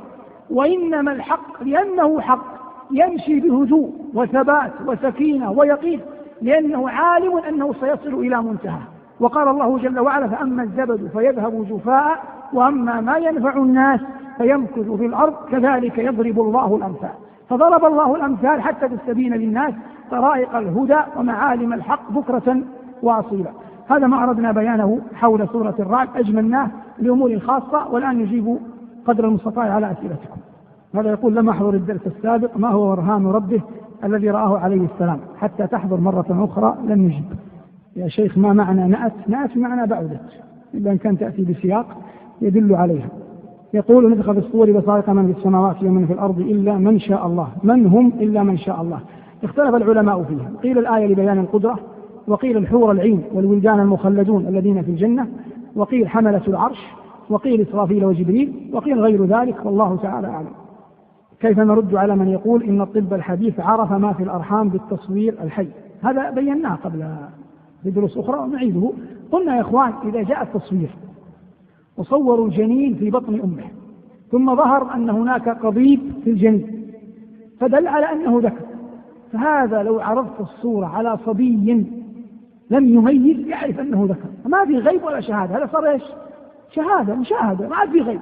وإنما الحق لأنه حق يمشي بهدوء وثبات وسكينة ويقين لأنه عالم أنه سيصل إلى منتهى. وقال الله جل وعلا فأما الزبد فيذهب جفاء وأما ما ينفع الناس فيمكث في الأرض كذلك يضرب الله الأمثال. فضرب الله الأمثال حتى تستبين للناس طرائق الهدى ومعالم الحق بكرة وأصيلا. هذا ما أردنا بيانه حول سورة الرعد، أجملناه لأمور خاصة، والآن نجيب قدر المستطاع على أسئلتكم. هذا يقول لم أحضر الدرس السابق ما هو برهان ربه الذي رآه عليه السلام حتى تحضر مرة أخرى لم يجب. يا شيخ ما معنى نأت؟ نأت بمعنى بعدت، إلا أن كان تأتي بسياق يدل عليها. يقول نفخ في الصور بصائق من في السماوات ومن في الأرض إلا من شاء الله. من هم إلا من شاء الله؟ اختلف العلماء فيها، قيل الآية لبيان القدرة، وقيل الحور العين والولدان المخلدون الذين في الجنة، وقيل حملة العرش، وقيل إسرافيل وجبريل، وقيل غير ذلك، والله تعالى أعلم. كيف نرد على من يقول إن الطب الحديث عرف ما في الأرحام بالتصوير الحي؟ هذا بيناه قبل بدروس أخرى ونعيده. قلنا يا إخوان إذا جاء التصوير وصوروا الجنين في بطن أمه ثم ظهر أن هناك قضيب في الجنين فدل على أنه ذكر، فهذا لو عرضت الصورة على صبي لم يميز يعرف أنه ذكر، ما في غيب ولا شهادة، هذا صار إيش؟ شهادة، مشاهدة، ما عاد في غيب،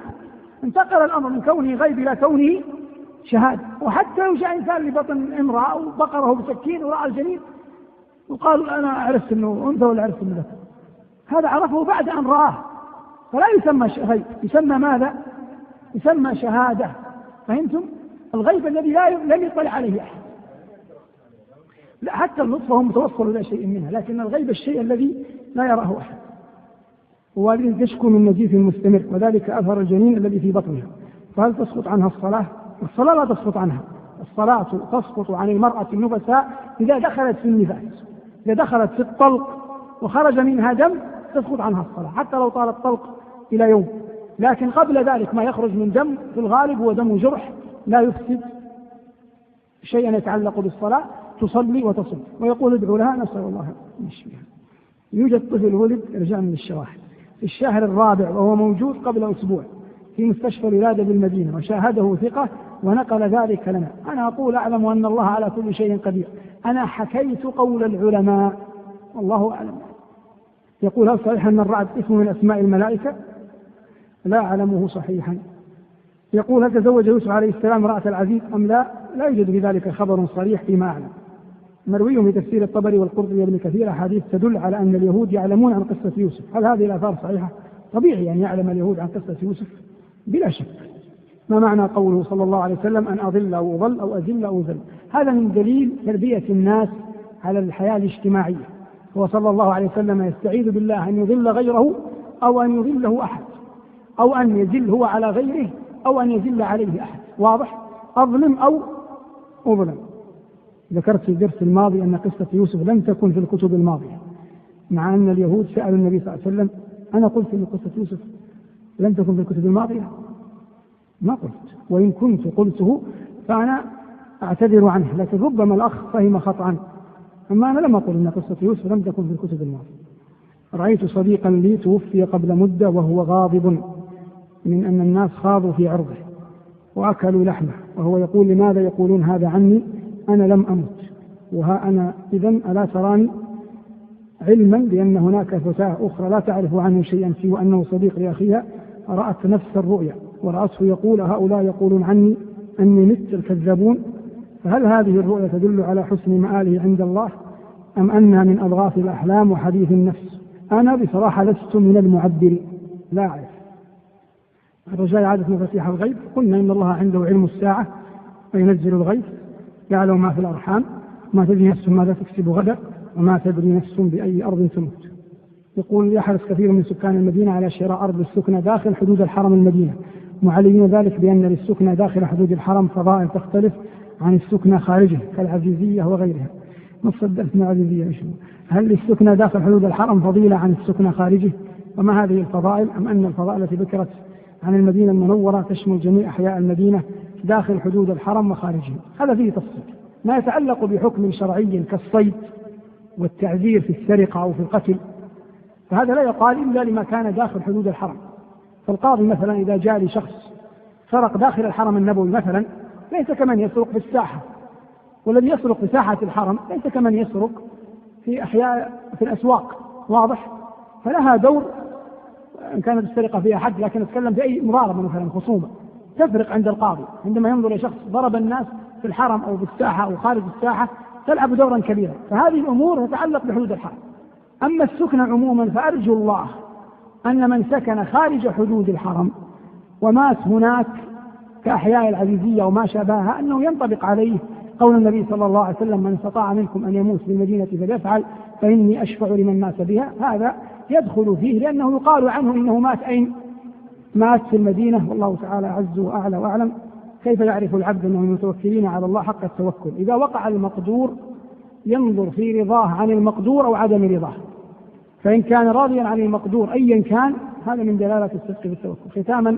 انتقل الأمر من كونه غيب إلى كونه شهادة. وحتى لو جاء إنسان لبطن امرأة وبقره بسكين ورأى الجنين وقال أنا عرفت أنه أنثى ولا عرفت أنه ذكر، هذا عرفه بعد أن رآه، فلا يسمى غيب، يسمى ماذا؟ يسمى شهادة. فهمتم؟ الغيب الذي لم يطلع عليه أحد، لا حتى النطفة هم توصلوا إلى شيء منها، لكن الغيب الشيء الذي لا يراه أحد. ووالد تشكو من نزيف مستمر وذلك أثر الجنين الذي في بطنها، فهل تسقط عنها الصلاة؟ الصلاة لا تسقط عنها، الصلاة تسقط عن المرأة النفساء إذا دخلت في النفاس، إذا دخلت في الطلق وخرج منها دم تسقط عنها الصلاة حتى لو طال الطلق إلى يوم، لكن قبل ذلك ما يخرج من دم في الغالب هو دم جرح لا يفسد شيئا يتعلق بالصلاة، تصلي وتصوم. ويقول ادعوا لها نسأل الله يشفيها. يوجد طفل ولد رجع من الشواهد في الشهر الرابع وهو موجود قبل أسبوع في مستشفى الولادة بالمدينة وشاهده ثقة ونقل ذلك لنا. أنا أقول أعلم أن الله على كل شيء قدير، أنا حكيت قول العلماء والله أعلم. يقول هل صحيح أن الرعد اسم من أسماء الملائكة؟ لا أعلمه صحيحا. يقول هل تزوج يوسف عليه السلام امرأة العزيز أم لا؟ لا يوجد بذلك خبر صريح فيما أعلم. مروي في تفسير الطبري والقرطبي وابن كثير أحاديث تدل على أن اليهود يعلمون عن قصة يوسف. هل هذه الآثار صحيحة؟ طبيعي أن يعلم اليهود عن قصة يوسف بلا شك. ما معنى قوله صلى الله عليه وسلم أن أضل أو أضل أو أذل أو أذل؟ هذا من دليل تربية الناس على الحياة الاجتماعية. هو صلى الله عليه وسلم يستعيذ بالله أن يضل غيره أو أن يضله أحد، أو أن يزل هو على غيره أو أن يزل عليه أحد. واضح؟ أظلم أو أظلم. ذكرت في الدرس الماضي أن قصة يوسف لم تكن في الكتب الماضية، مع أن اليهود سألوا النبي صلى الله عليه وسلم. أنا قلت أن قصة يوسف لم تكن في الكتب الماضية؟ ما قلت، وإن كنت قلته فأنا أعتذر عنه، لكن ربما الأخ فهم خطأ. أما أنا لم أقل أن قصة يوسف لم تكن في الكتب الماضية. رأيت صديقا لي توفي قبل مدة وهو غاضب من أن الناس خاضوا في عرضه وأكلوا لحمه، وهو يقول لماذا يقولون هذا عني؟ أنا لم أمت، وها أنا إذن ألا تراني؟ علما بأن هناك فتاة أخرى لا تعرف عنه شيئا سوى أنه صديق لأخيها رأت نفس الرؤيا ورأته يقول هؤلاء يقولون عني أني مت الكذابون. فهل هذه الرؤيا تدل على حسن مآله عند الله أم أنها من أضغاث الأحلام وحديث النفس؟ أنا بصراحة لست من المعبرين، لا أعرف. الرجاء إعادة مفاتيح الغيب. قلنا إن الله عنده علم الساعة وينزل الغيب، يعلم ما في الأرحام، ما تدري نفس ماذا تكسب غدا، وما تدري نفس بأي أرض تموت. يقول يحرص كثير من سكان المدينة على شراء أرض السكنى داخل حدود الحرم المدينة، معللين ذلك بأن للسكنى داخل حدود الحرم فضائل تختلف عن السكنى خارجه كالعزيزية وغيرها. ما صدقت من العزيزية؟ هل للسكنى داخل حدود الحرم فضيلة عن السكنى خارجه؟ وما هذه الفضائل؟ أم أن الفضائل التي ذكرت عن المدينة المنورة تشمل جميع أحياء المدينة داخل حدود الحرم وخارجه؟ هذا فيه تفصيل. ما يتعلق بحكم شرعي كالصيد والتعذير في السرقة أو في القتل فهذا لا يقال إلا لما كان داخل حدود الحرم. فالقاضي مثلا إذا جاء لشخص سرق داخل الحرم النبوي مثلا ليس كمن يسرق في الساحة، والذي يسرق في ساحة الحرم ليس كمن يسرق في أحياء في الأسواق. واضح؟ فلها دور إن كانت السرقة فيها حد، لكن نتكلم في أي مضاربة مثلا خصومة تفرق عند القاضي عندما ينظر لشخص ضرب الناس في الحرم أو بالساحة أو خارج الساحة تلعب دورا كبيرا. فهذه الأمور تتعلق بحدود الحرم. أما السكن عموما فأرجو الله أن من سكن خارج حدود الحرم ومات هناك كأحياء العزيزية وما شابهها أنه ينطبق عليه قول النبي صلى الله عليه وسلم من استطاع منكم أن يموت بالمدينة فليفعل فإني أشفع لمن مات بها. هذا يدخل فيه لأنه يقال عنه إنه مات أين؟ مات في المدينة. والله تعالى عز وأعلى وأعلم. كيف يعرف العبد أنهم متوكلين على الله حق التوكل؟ إذا وقع المقدور ينظر في رضاه عن المقدور أو عدم رضاه، فإن كان راضيا عن المقدور أيا كان هذا من دلالة الصدق بالتوكل. ختاما،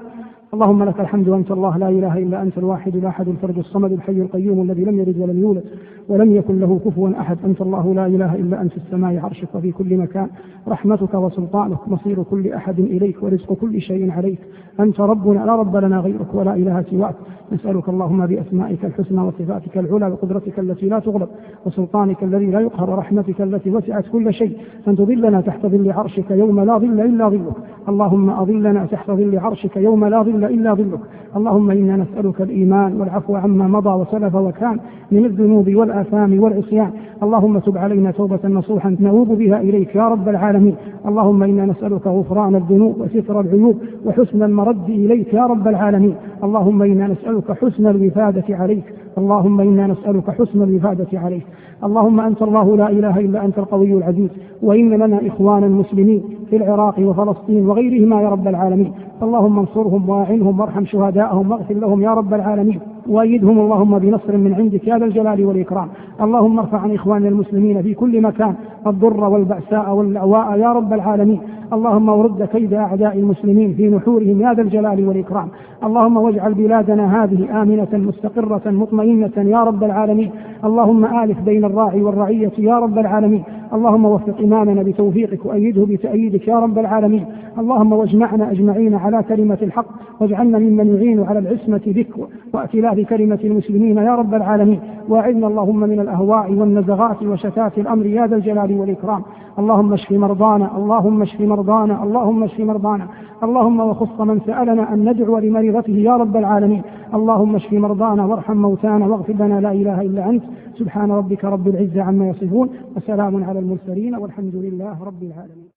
اللهم لك الحمد وأنت الله لا إله إلا أنت الواحد الأحد الفرد الصمد الحي القيوم الذي لم يلد ولم يولد ولم يكن له كفوا أحد. أنت الله لا إله إلا أنت في السماء عرشك وفي كل مكان، رحمتك وسلطانك، مصير كل أحد إليك ورزق كل شيء عليك. أنت ربنا لا رب لنا غيرك ولا إله سواك. نسألك اللهم بأسمائك الحسنى وصفاتك العلى وقدرتك التي لا تغلب وسلطانك الذي لا يقهر ورحمتك التي وسعت كل شيء أن تظلنا تحت ظل عرشك يوم لا ظل إلا ظلك. اللهم أظلنا تحت ظل عرشك يوم لا ظل إلا ظلك. اللهم إنا نسألك الإيمان والعفو عما مضى وسلف وكان من الذنوب والآثام والعصيان. اللهم تب علينا توبة نصوحا نعوذ بها إليك يا رب العالمين. اللهم إنا نسألك غفران الذنوب وستر العيوب وحسن المرد إليك يا رب العالمين. اللهم إنا نسألك حسن الوفادة عليك. اللهم إنا نسألك حسن الوفادة عليك. اللهم أنت الله لا إله إلا أنت القوي العزيز، وإن لنا إخوانا مسلمين في العراق وفلسطين وغيرهما يا رب العالمين. اللهم انصرهم واعنهم وارحم شهداءهم واغفر لهم يا رب العالمين، وأيدهم اللهم بنصر من عندك يا ذا الجلال والإكرام. اللهم ارفع عن إخواننا المسلمين في كل مكان الضر والبأساء واللأواء يا رب العالمين. اللهم ورد كيد أعداء المسلمين في نحورهم يا ذا الجلال والإكرام. اللهم واجعل بلادنا هذه آمنة مستقرة مطمئنة يا رب العالمين. اللهم آلف بين الراعي والرعية يا رب العالمين. اللهم وفق إمامنا بتوفيقك وأيده بتأييدك يا رب العالمين. اللهم واجمعنا أجمعين على كلمة الحق، واجعلنا ممن يعين على العصمة بك وائتلاف كلمة المسلمين يا رب العالمين. واعذنا اللهم من الأهواء والنزغات وشتات الأمر يا ذا الجلال والإكرام. اللهم اشف مرضانا، اللهم اشف مرضانا، اللهم اشف مرضانا. اللهم وخص من سألنا أن ندعو لمريضته يا رب العالمين. اللهم اشف مرضانا وارحم موتانا واغفر لنا لا إله إلا أنت. سبحان ربك رب العزة عما يصفون وسلام على المرسلين والحمد لله رب العالمين.